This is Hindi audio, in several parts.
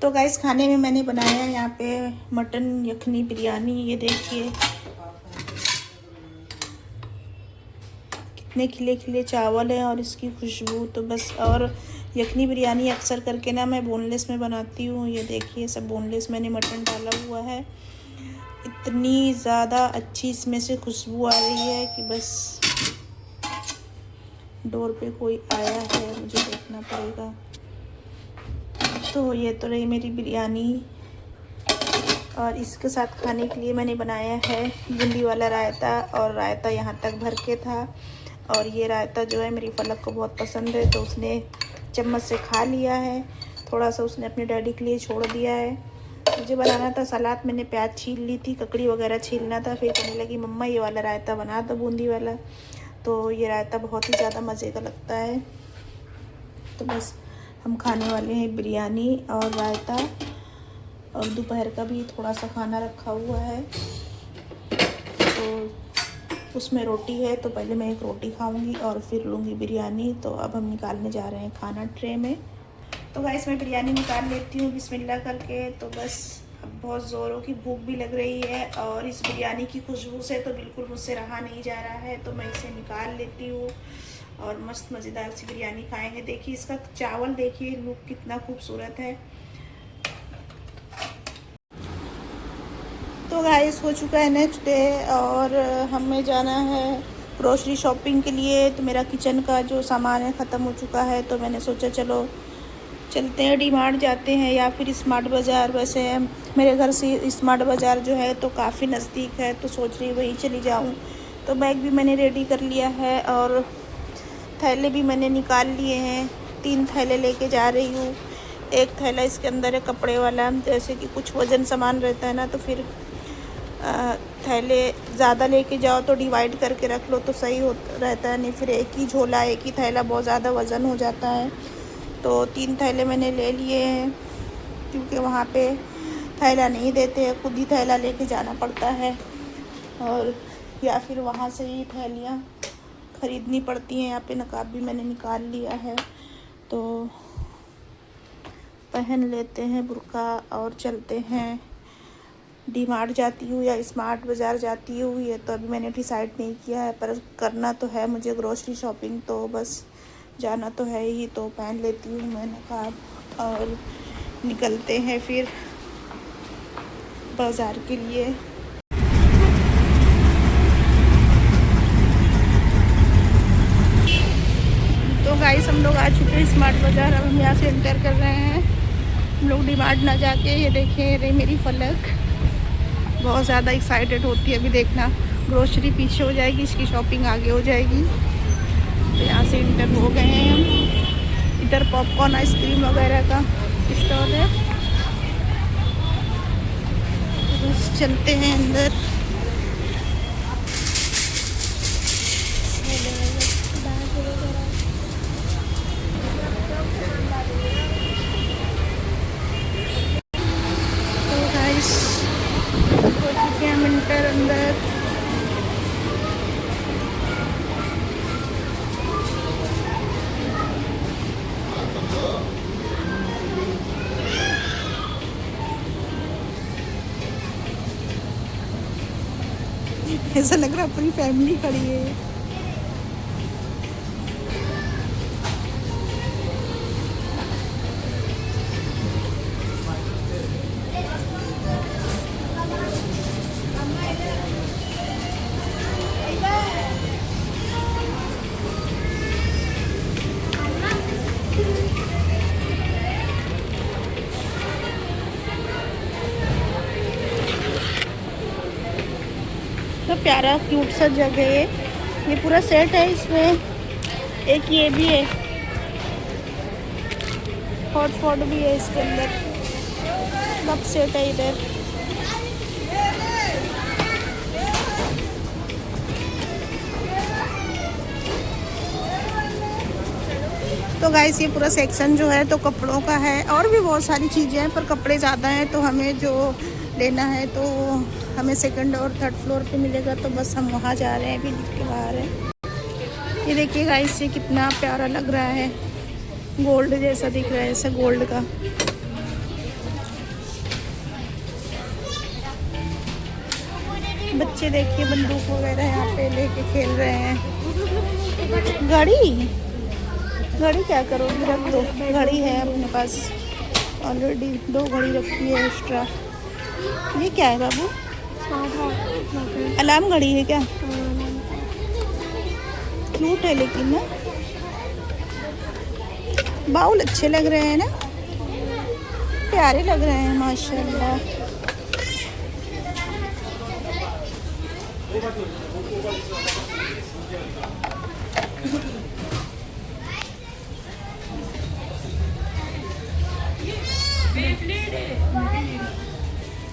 तो गाइस खाने में मैंने बनाया यहाँ पे मटन यखनी बिरयानी। ये देखिए कितने खिले खिले चावल हैं और इसकी खुशबू तो बस। और यखनी बिरयानी अक्सर करके ना मैं बोनलेस में बनाती हूँ। ये देखिए सब बोनलेस मैंने मटन डाला हुआ है। इतनी ज़्यादा अच्छी इसमें से खुशबू आ रही है कि बस। डोर पे कोई आया है, मुझे देखना पड़ेगा। तो ये तो रही मेरी बिरयानी और इसके साथ खाने के लिए मैंने बनाया है बूंदी वाला रायता। और रायता यहाँ तक भर के था। और ये रायता जो है मेरी फलक को बहुत पसंद है तो उसने चम्मच से खा लिया है। थोड़ा सा उसने अपने डैडी के लिए छोड़ दिया है। मुझे बनाना था सलाद, मैंने प्याज छील ली थी, ककड़ी वगैरह छीलना था। फिर कहने लगी मम्मा ये वाला रायता बना दो बूंदी वाला। तो ये रायता बहुत ही ज़्यादा मज़े का लगता है। तो बस हम खाने वाले हैं बिरयानी और रायता। और दोपहर का भी थोड़ा सा खाना रखा हुआ है तो उसमें रोटी है। तो पहले मैं एक रोटी खाऊंगी और फिर लूँगी बिरयानी। तो अब हम निकालने जा रहे हैं खाना ट्रे में। तो गाइस मैं बिरयानी निकाल लेती हूँ बिस्मिल्लाह करके। तो बस अब बहुत ज़ोरों की भूख भी लग रही है और इस बिरयानी की खुशबू से तो बिल्कुल मुझसे रहा नहीं जा रहा है। तो मैं इसे निकाल लेती हूँ और मस्त मज़ेदार सी बिरयानी खाएंगे। देखिए इसका चावल, देखिए लुक कितना खूबसूरत है। तो गाइस हो चुका है नेक्स्ट डे और हमें जाना है ग्रोसरी शॉपिंग के लिए। तो मेरा किचन का जो सामान है ख़त्म हो चुका है तो मैंने सोचा चलो चलते हैं डी-मार्ट जाते हैं या फिर स्मार्ट बाज़ार। वैसे मेरे घर से स्मार्ट बाज़ार जो है तो काफ़ी नज़दीक है तो सोच रही वहीं चली जाऊँ। तो बैग भी मैंने रेडी कर लिया है और थैले भी मैंने निकाल लिए हैं। 3 थैले लेके जा रही हूँ। एक थैला इसके अंदर है कपड़े वाला, जैसे कि कुछ वज़न सामान रहता है ना तो फिर थैले ज़्यादा लेके जाओ तो डिवाइड करके रख लो तो सही हो रहता है। नहीं फिर एक ही झोला एक ही थैला बहुत ज़्यादा वज़न हो जाता है। तो 3 थैले मैंने ले लिए हैं क्योंकि वहाँ पे थैला नहीं देते हैं, खुद ही थैला लेके जाना पड़ता है। और या फिर वहाँ से ही थैलियाँ ख़रीदनी पड़ती हैं। यहाँ पे नकाब भी मैंने निकाल लिया है तो पहन लेते हैं बुर्का और चलते हैं। डी-मार्ट जाती हूँ या स्मार्ट बाज़ार जाती हूँ ये तो अभी मैंने डिसाइड नहीं किया है, पर करना तो है मुझे ग्रोसरी शॉपिंग। तो बस जाना तो है ही। तो पहन लेती हूँ मैं नकाब और निकलते हैं फिर बाज़ार के लिए। तो गाइस हम लोग आ चुके हैं स्मार्ट बाज़ार। अब हम यहाँ से एंटर कर रहे हैं। हम लोग डी-मार्ट ना जाके ये देखें रे मेरी फलक बहुत ज़्यादा एक्साइटेड होती है। अभी देखना ग्रोसरी पीछे हो जाएगी, इसकी शॉपिंग आगे हो जाएगी। तो यहाँ से इंटर हो गए हैं हम। इधर पॉपकॉर्न आइसक्रीम वगैरह का स्टॉल है। तो बस चलते हैं अंदर। तो गाइस हो चुके हैं हम इंटर अंदर। ऐसा लग रहा है पूरी फैमिली खड़ी है। तो प्यारा क्यूट सा जगह है। ये पूरा सेट है, इसमें एक ये भी है, हॉटपॉट भी है इसके अंदर, सब सेट है इधर। तो गाइस ये पूरा सेक्शन जो है तो कपड़ों का है और भी बहुत सारी चीज़ें हैं, पर कपड़े ज़्यादा हैं तो हमें जो लेना है तो हमें सेकंड और थर्ड फ्लोर पे मिलेगा। तो बस हम वहाँ जा रहे हैं, अभी लिख के बाहर है। ये देखिए गाइस ये कितना प्यारा लग रहा है, गोल्ड जैसा दिख रहा है, ऐसा गोल्ड का। बच्चे देखिए बंदूक वगैरह यहाँ पे लेके खेल रहे हैं। घड़ी क्या करोगी, रख दो। घड़ी है अपने पास ऑलरेडी, 2 घड़ी रखी है एक्स्ट्रा। ये क्या है बाबू? अलार्म घड़ी है क्या? क्यूट है लेकिन ना, बाउल अच्छे लग रहे हैं ना, प्यारे लग रहे हैं माशाल्लाह।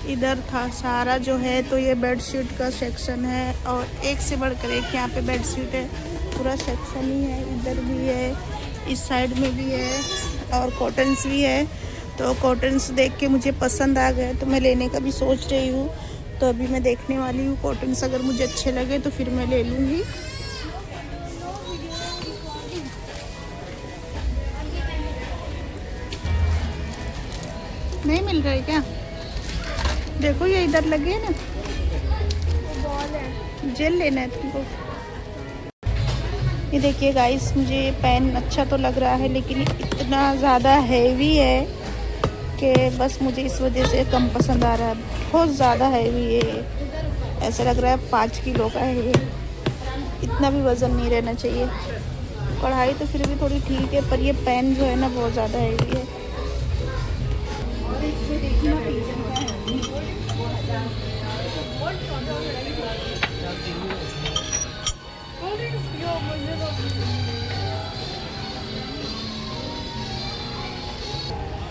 इधर था सारा जो है, तो ये बेडशीट का सेक्शन है और एक से बढ़कर एक यहाँ पे बेडशीट है, पूरा सेक्शन ही है। इधर भी है, इस साइड में भी है और कॉटन्स भी है। तो कॉटन्स देख के मुझे पसंद आ गए तो मैं लेने का भी सोच रही हूँ। तो अभी मैं देखने वाली हूँ कॉटन्स, अगर मुझे अच्छे लगे तो फिर मैं ले लूँगी। नहीं मिल रहा है क्या? देखो ये इधर लगे है ना, बॉल है, जेल लेना है तुमको। ये देखिए गाइस, मुझे ये पेन अच्छा तो लग रहा है लेकिन इतना ज़्यादा हैवी है कि बस मुझे इस वजह से कम पसंद आ रहा है। बहुत ज़्यादा हैवी है, ऐसा लग रहा है 5 किलो का है ये। इतना भी वज़न नहीं रहना चाहिए। कढ़ाई तो फिर भी थोड़ी ठीक है, पर ये पेन जो है ना बहुत ज़्यादा हैवी है।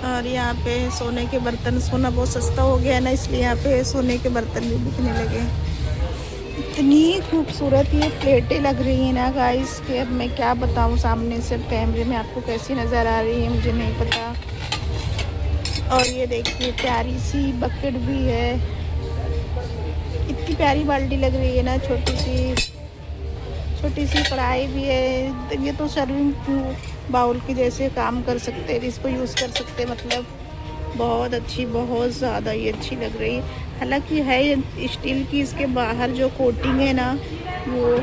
और यहाँ पे सोने के बर्तन, सोना बहुत सस्ता हो गया ना, इसलिए यहाँ पे सोने के बर्तन भी बिकने लगे। इतनी खूबसूरत ये प्लेटें लग रही हैं ना गाइस कि अब मैं क्या बताऊँ, सामने से कैमरे में आपको कैसी नज़र आ रही है मुझे नहीं पता। और ये देखिए प्यारी सी बकेट भी है, इतनी प्यारी बाल्टी लग रही है ना, छोटी सी कढ़ाई भी है। ये तो सर्विंग बाउल के जैसे काम कर सकते हैं, इसको यूज़ कर सकते हैं। मतलब बहुत अच्छी, बहुत ज़्यादा ये अच्छी लग रही है। हालांकि है स्टील की, इसके बाहर जो कोटिंग है ना वो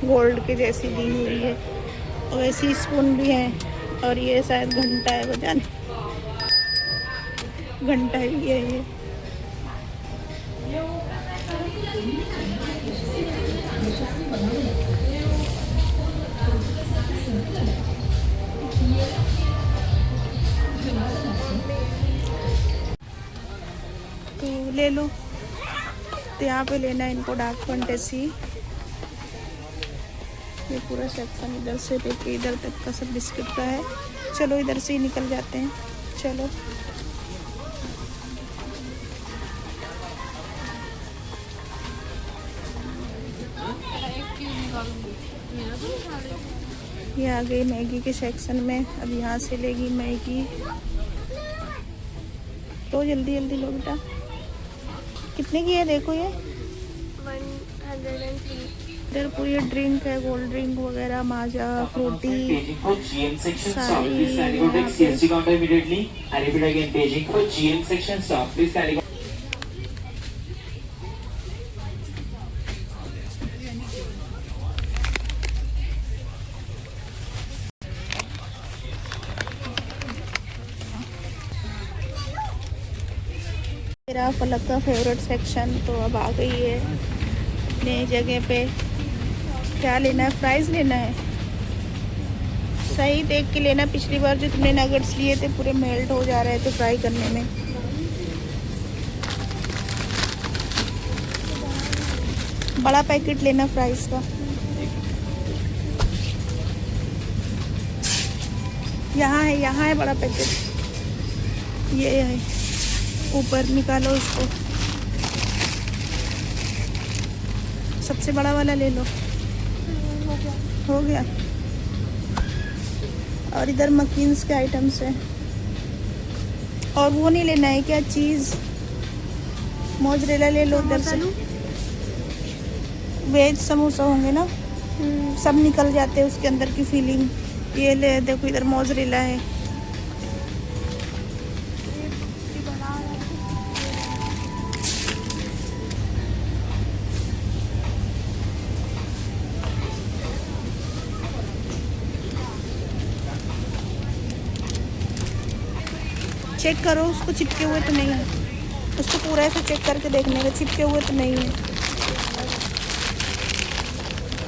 गोल्ड के जैसी दी हुई है। और ऐसी स्पून भी है और ये शायद घंटा है, बजाने घंटा ही है ये। तो ले लो, तो यहाँ पे लेना है इनको डार्क फैंटेसी। ये पूरा सेक्शन इधर से लेके इधर तक का सब बिस्किट का है। चलो इधर से ही निकल जाते हैं, चलो। ये आ गई मैगी के सेक्शन में, अब यहाँ से लेगी मैगी। तो जल्दी जल्दी लो बेटा। कितने की है देखो ये? 103। इधर पूरी ड्रिंक है, कोल्ड ड्रिंक वगैरह, माजा, फ्रूटी सारी। मेरा फलक का फेवरेट सेक्शन तो अब आ गई है नई जगह पे। क्या लेना है? फ्राइज़ लेना है, सही देख के लेना। पिछली बार जो तुमने नगेट्स लिए थे पूरे मेल्ट हो जा रहे थे फ्राई करने में। बड़ा पैकेट लेना फ्राइज़ का। यहाँ है बड़ा पैकेट, ये है ऊपर, निकालो इसको। सबसे बड़ा वाला ले लो। हो गया। और इधर मकीन्स के आइटम्स हैं। और वो नहीं लेना है क्या, चीज़ मोज़रेला ले लो इधर से। वेज समोसा होंगे ना, सब निकल जाते हैं उसके अंदर की फीलिंग। ये ले, देखो इधर मोज़रेला है। चेक करो उसको, चिपके हुए तो नहीं है। उसको पूरा ऐसे चेक करके देखने का, चिपके हुए तो नहीं है।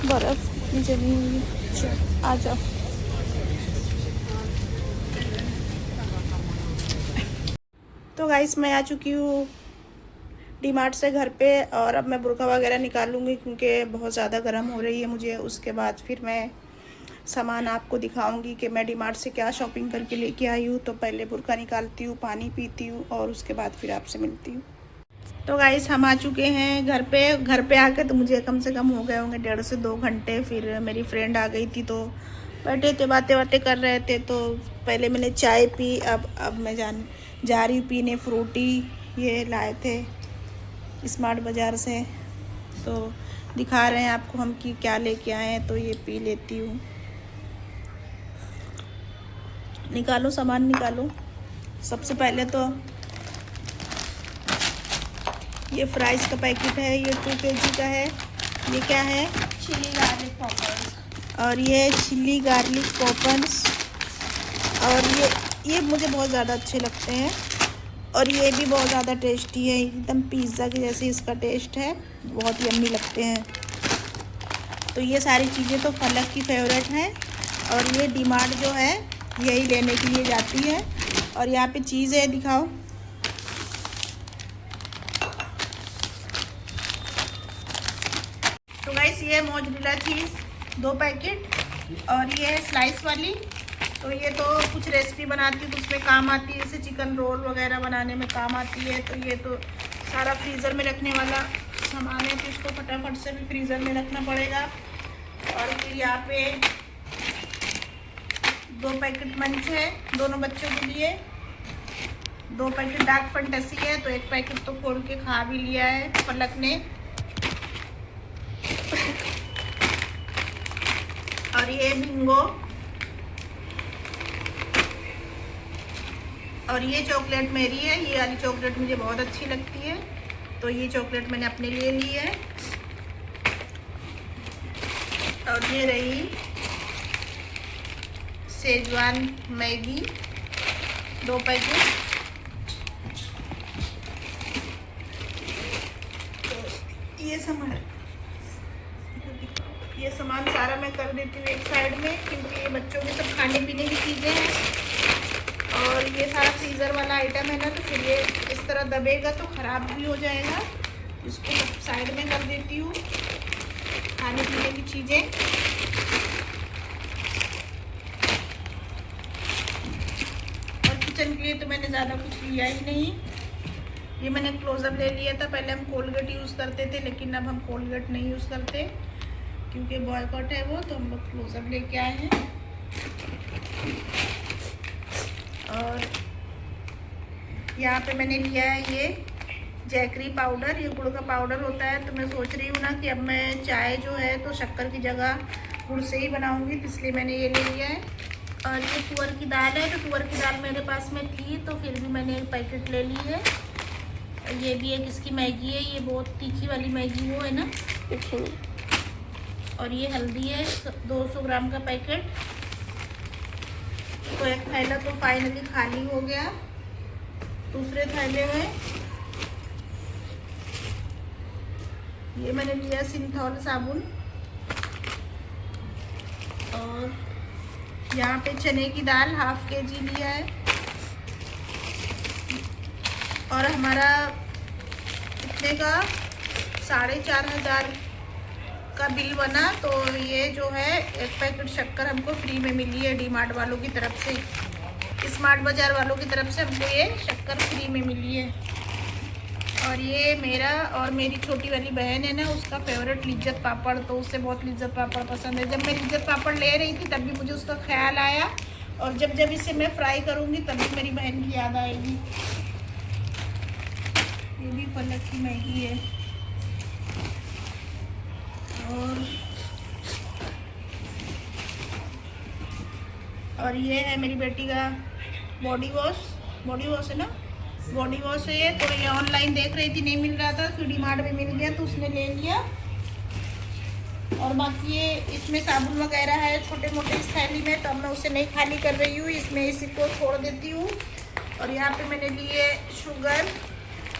बर्फ़ जमी हुई है। आ जाओ। तो गाइस मैं आ चुकी हूँ डीमार्ट से घर पे, और अब मैं बुर्का वगैरह निकालूंगी क्योंकि बहुत ज़्यादा गर्म हो रही है मुझे। उसके बाद फिर मैं सामान आपको दिखाऊंगी कि मैं डीमार्ट से क्या शॉपिंग करके लेके आई हूँ। तो पहले बुर्का निकालती हूँ, पानी पीती हूँ, और उसके बाद फिर आपसे मिलती हूँ। तो गाइस हम आ चुके हैं घर पे। घर पे आके तो मुझे कम से कम हो गए होंगे 1.5 से 2 घंटे। फिर मेरी फ्रेंड आ गई थी तो बैठे थे, बातें बातें कर रहे थे। तो पहले मैंने चाय पी, अब मैं जा रही हूँ पीने फ्रूटी। ये लाए थे स्मार्ट बाज़ार से, तो दिखा रहे हैं आपको हम कि क्या लेके आए हैं। तो ये पी लेती हूँ। निकालो सामान निकालो। सबसे पहले तो ये फ्राइज़ का पैकेट है, ये 2 kg का है। ये क्या है? Chilli garlic poppers. और ये चिली गार्लिक पॉपर्स, और ये मुझे बहुत ज़्यादा अच्छे लगते हैं। और ये भी बहुत ज़्यादा टेस्टी है, एकदम पिज़्ज़ा के जैसे इसका टेस्ट है, बहुत यम्मी लगते हैं। तो ये सारी चीज़ें तो फलक की फेवरेट हैं। और ये डीमार्ट जो है यही लेने के लिए जाती है। और यहाँ पे चीज़ है, दिखाओ। तो गाइस ये मोज़रेला चीज़ 2 पैकेट, और ये है स्लाइस वाली। तो ये तो कुछ रेसिपी बनाती हूँ तो उसमें काम आती है, जैसे चिकन रोल वगैरह बनाने में काम आती है। तो ये तो सारा फ्रीज़र में रखने वाला सामान है, तो इसको फटाफट से भी फ्रीज़र में रखना पड़ेगा। और फिर यहाँ पे 2 पैकेट मंच है दोनों बच्चों के लिए। 2 पैकेट डार्क फैंटेसी है, तो 1 पैकेट तो खोल के खा भी लिया है पलक ने। और ये बिंगो, और ये चॉकलेट मेरी है। ये वाली चॉकलेट मुझे बहुत अच्छी लगती है, तो ये चॉकलेट मैंने अपने लिए ली है। और ये रही शेजवान मैगी 2 पैकेट। तो ये सामान सारा मैं कर देती हूँ एक साइड में, क्योंकि ये बच्चों के सब खाने पीने की चीज़ें हैं। और ये सारा फ्रीज़र वाला आइटम है ना, तो फिर ये इस तरह दबेगा तो ख़राब भी हो जाएगा। इसको साइड में कर देती हूँ, खाने पीने की चीज़ें। और किचन के लिए तो मैंने ज़्यादा कुछ लिया ही नहीं। ये मैंने क्लोजअप ले लिया था। पहले हम कोलगेट यूज़ करते थे, लेकिन अब हम कोलगेट नहीं यूज़ करते क्योंकि बॉयकॉट है वो, तो हम लोग क्लोजअप लेके आए हैं। और यहाँ पे मैंने लिया है ये जैकरी पाउडर, ये गुड़ का पाउडर होता है। तो मैं सोच रही हूँ ना कि अब मैं चाय जो है तो शक्कर की जगह गुड़ से ही बनाऊँगी, तो इसलिए मैंने ये ले लिया है। और ये तुअर की दाल है, तो तुअर की दाल मेरे पास में थी तो फिर भी मैंने 1 पैकेट ले ली है। और ये भी एक इसकी मैगी है, ये बहुत तीखी वाली मैगी वो है ना। और ये हल्दी है 200 ग्राम का पैकेट। तो एक थैला तो फाइनली खाली हो गया। दूसरे थैले में ये मैंने लिया सिंथॉल साबुन। और यहाँ पे चने की दाल 1/2 kg लिया है। और हमारा इतने का 4500 का बिल बना। तो ये जो है 1 पैकेट शक्कर हमको फ्री में मिली है डीमार्ट वालों की तरफ से, स्मार्ट बाज़ार वालों की तरफ से हमको ये शक्कर फ्री में मिली है। और ये मेरा और मेरी छोटी वाली बहन है ना, उसका फेवरेट लिज्जत पापड़, तो उससे बहुत लिज्जत पापड़ पसंद है। जब मैं लिज्जत पापड़ ले रही थी तब भी मुझे उसका ख्याल आया, और जब जब इसे मैं फ्राई करूँगी तब भी मेरी बहन की याद आएगी। ये भी पलक की मैगी है। और ये है मेरी बेटी का बॉडी वॉश है ना, बॉडी वॉश है ये। तो ये ऑनलाइन देख रही थी, नहीं मिल रहा था, फिर डीमार्ट में मिल गया तो उसने ले लिया। और बाकी ये इसमें साबुन वगैरह है छोटे मोटे इस थैली में, तो अब मैं उसे नहीं खाली कर रही हूँ, इसमें इसी को छोड़ देती हूँ। और यहाँ पे मैंने लिए शुगर,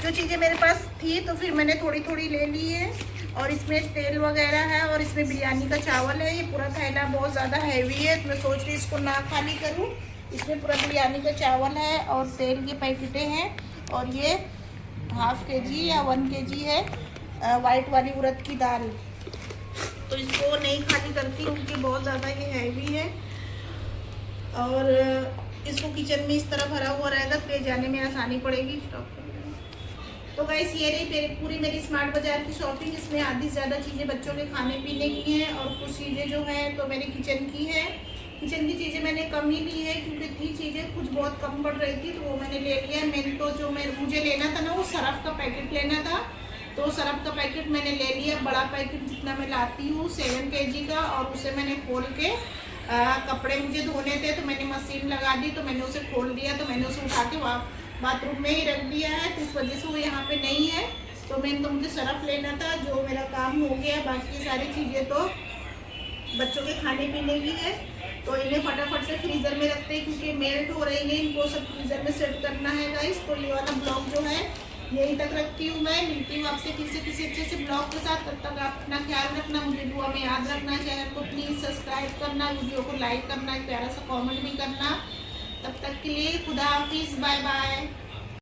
जो चीज़ें मेरे पास थी तो फिर मैंने थोड़ी थोड़ी ले ली है। और इसमें तेल वगैरह है और इसमें बिरयानी का चावल है। ये पूरा थैला बहुत ज़्यादा हैवी है तो मैं सोच रही इसको ना खाली करूँ। इसमें पूरा बिरयानी का चावल है और तेल के पैकेटें हैं। और ये ½ kg या 1 kg है वाइट वाली उड़द की दाल। तो इसको नहीं खाली करती क्योंकि बहुत ज़्यादा ये हैवी है। और इसको किचन में इस तरह भरा हुआ रहेगा तो ले जाने में आसानी पड़ेगी। तो गाइस ये रही पूरी मेरी स्मार्ट बाजार की शॉपिंग। इसमें आधी से ज़्यादा चीज़ें बच्चों के खाने पीने की हैं और कुछ चीज़ें जो हैं तो मेरे किचन की है। किचन की चीज़ें मैंने कम ही ली है क्योंकि थी चीज़ें कुछ बहुत कम पड़ रही थी तो वो मैंने ले लिया है। मैंने तो जो मुझे लेना था ना वो सरफ का पैकेट लेना था, तो सरफ का पैकेट मैंने ले लिया। बड़ा पैकेट जितना मैं लाती हूँ 7 kg का, और उसे मैंने खोल के कपड़े मुझे धोने थे तो मैंने मशीन लगा दी, तो मैंने उसे खोल दिया, तो मैंने उसे उठा के बाथरूम में ही रख दिया है। तो इस वजह से वो यहाँ पे नहीं है। तो मुझे सरफ लेना था, जो मेरा काम हो गया। बाकी सारी चीज़ें तो बच्चों के खाने पीने की है तो इन्हें फटाफट से फ्रीज़र में रखते हैं क्योंकि मेल्ट हो रही है। इनको सब फ्रीज़र में सेट करना है गाइस। तो ये वाला ब्लॉग जो है यहीं तक रखती हूँ मैं। मिलती हूँ आपसे फिर से किसी अच्छे से ब्लॉग के साथ। तब तक आप अपना ख्याल रखना, मुझे दुआ में याद रखना। चैनल को प्लीज़ सब्सक्राइब करना, वीडियो को लाइक करना, एक प्यारा सा कॉमेंट भी करना। तब तक के लिए खुदा हाफिज़, बाय बाय।